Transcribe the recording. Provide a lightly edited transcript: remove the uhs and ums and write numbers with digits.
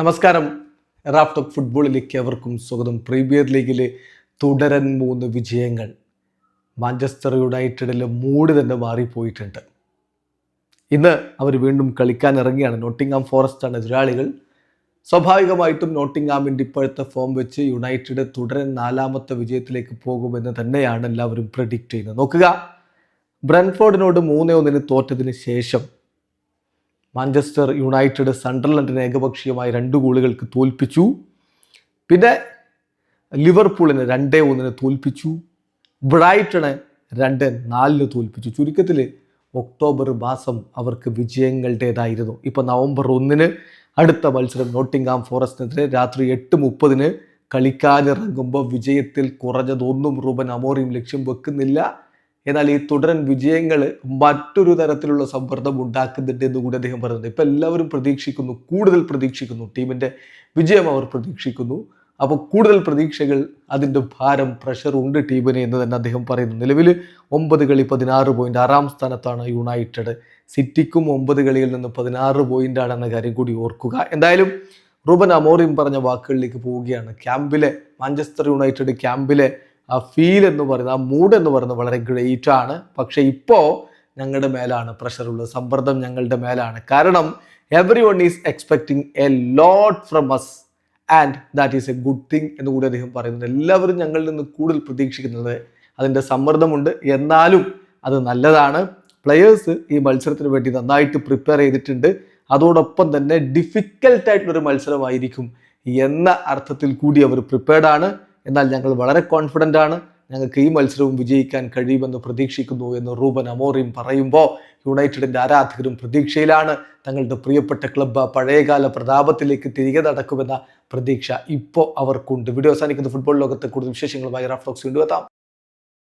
നമസ്കാരം. Raf talk ഫുട്ബോളിലേക്ക് അവർക്കും സ്വാഗതം. പ്രീമിയർ ലീഗിലെ തുടരൻ 3 വിജയങ്ങൾ. മാഞ്ചസ്റ്റർ യുണൈറ്റഡിലെ മൂഡ് തന്നെ മാറിപ്പോയിട്ടുണ്ട്. ഇന്ന് അവർ വീണ്ടും കളിക്കാൻ ഇറങ്ങിയാണ്. നോട്ടിംഗ്ഹാം ഫോറസ്റ്റാണ് എതിരാളികൾ. സ്വാഭാവികമായിട്ടും നോട്ടിംഗ്ഹാമിൻ്റെ ഇപ്പോഴത്തെ ഫോം വെച്ച് യുണൈറ്റഡ് തുടരൻ 4ാമത്തെ വിജയത്തിലേക്ക് പോകുമെന്ന് തന്നെയാണ് എല്ലാവരും പ്രെഡിക്റ്റ് ചെയ്യുന്നത്. നോക്കുക, ബ്രെൻഫോർഡിനോട് 3-1 തോറ്റതിന് ശേഷം മാഞ്ചസ്റ്റർ യുണൈറ്റഡ് സണ്ടർലൻഡിനെ ഏകപക്ഷീയമായി 2 ഗോളുകൾക്ക് തോൽപ്പിച്ചു. പിന്നെ ലിവർപൂളിനെ 2-1 തോൽപ്പിച്ചു. ബ്രൈറ്റനെ 2-4 തോൽപ്പിച്ചു. ചുരുക്കത്തിൽ ഒക്ടോബർ മാസം അവർക്ക് വിജയങ്ങളുടേതായിരുന്നു. ഇപ്പോൾ നവംബർ 1 അടുത്ത മത്സരം നോട്ടിംഗ്ഹാം ഫോറസ്റ്റിനെതിരെ രാത്രി 8:30 കളിക്കാനിറങ്ങുമ്പോൾ വിജയത്തിൽ കുറഞ്ഞതൊന്നും റൂബൻ അമോറിം ലക്ഷ്യം വെക്കുന്നില്ല. എന്നാൽ ഈ തുടരൻ വിജയങ്ങൾ മറ്റൊരു തരത്തിലുള്ള സമ്മർദ്ദം ഉണ്ടാക്കുന്നുണ്ട് എന്ന് കൂടി അദ്ദേഹം പറയുന്നുണ്ട്. ഇപ്പം എല്ലാവരും പ്രതീക്ഷിക്കുന്നു, കൂടുതൽ പ്രതീക്ഷിക്കുന്നു, ടീമിൻ്റെ വിജയം അവർ പ്രതീക്ഷിക്കുന്നു. അപ്പോൾ കൂടുതൽ പ്രതീക്ഷകൾ, അതിൻ്റെ ഭാരം, പ്രഷർ ഉണ്ട് ടീമിന് എന്ന് തന്നെ അദ്ദേഹം പറയുന്നു. നിലവിൽ 9 കളി 16 പോയിന്റ്, 6ാം സ്ഥാനത്താണ് യുണൈറ്റഡ്. സിറ്റിക്കും 9 കളിയിൽ നിന്ന് 16 പോയിന്റാണെന്ന കാര്യം കൂടി ഓർക്കുക. എന്തായാലും റൂബൻ അമോറിം പറഞ്ഞ വാക്കുകളിലേക്ക് പോവുകയാണ്. ക്യാമ്പിലെ മാഞ്ചസ്റ്റർ യുണൈറ്റഡ് ക്യാമ്പിലെ ആ ഫീൽ എന്ന് പറയുന്നത്, ആ മൂഡ് എന്ന് പറയുന്നത് വളരെ ഗ്രേറ്റ് ആണ്. പക്ഷേ ഇപ്പോൾ ഞങ്ങളുടെ മേലാണ് പ്രഷറുള്ളത്, സമ്മർദ്ദം ഞങ്ങളുടെ മേലാണ്. കാരണം everyone is expecting a lot from us and that is a good thing എന്ന് കൂടി അദ്ദേഹം പറയുന്നത്. എല്ലാവരും ഞങ്ങളിൽ നിന്ന് കൂടുതൽ പ്രതീക്ഷിക്കുന്നത്, അതിൻ്റെ സമ്മർദ്ദമുണ്ട്, എന്നാലും അത് നല്ലതാണ്. പ്ലെയേഴ്സ് ഈ മത്സരത്തിന് വേണ്ടി നന്നായിട്ട് പ്രിപ്പയർ ചെയ്തിട്ടുണ്ട്. അതോടൊപ്പം തന്നെ ഡിഫിക്കൽട്ടായിട്ടുള്ളൊരു മത്സരമായിരിക്കും എന്ന അർത്ഥത്തിൽ കൂടി അവർ പ്രിപ്പയർഡ് ആണ്. എന്നാൽ ഞങ്ങൾ വളരെ കോൺഫിഡൻ്റ് ആണ്, ഞങ്ങൾക്ക് ഈ മത്സരവും വിജയിക്കാൻ കഴിയുമെന്ന് പ്രതീക്ഷിക്കുന്നു എന്ന് റൂബൻ അമോറിം പറയുമ്പോൾ യുണൈറ്റഡിൻ്റെ ആരാധകരും പ്രതീക്ഷയിലാണ്. തങ്ങളുടെ പ്രിയപ്പെട്ട ക്ലബ്ബ് പഴയകാല പ്രതാപത്തിലേക്ക് തിരികെ നടക്കുമെന്ന പ്രതീക്ഷ ഇപ്പോൾ അവർക്കുണ്ട്. വീഡിയോ അവസാനിക്കുന്ന ഫുട്ബോൾ ലോകത്തെ കൂടുതൽ വിശേഷങ്ങളുമായി റാഫ് ടോക്സ് വീണ്ടും എത്താം.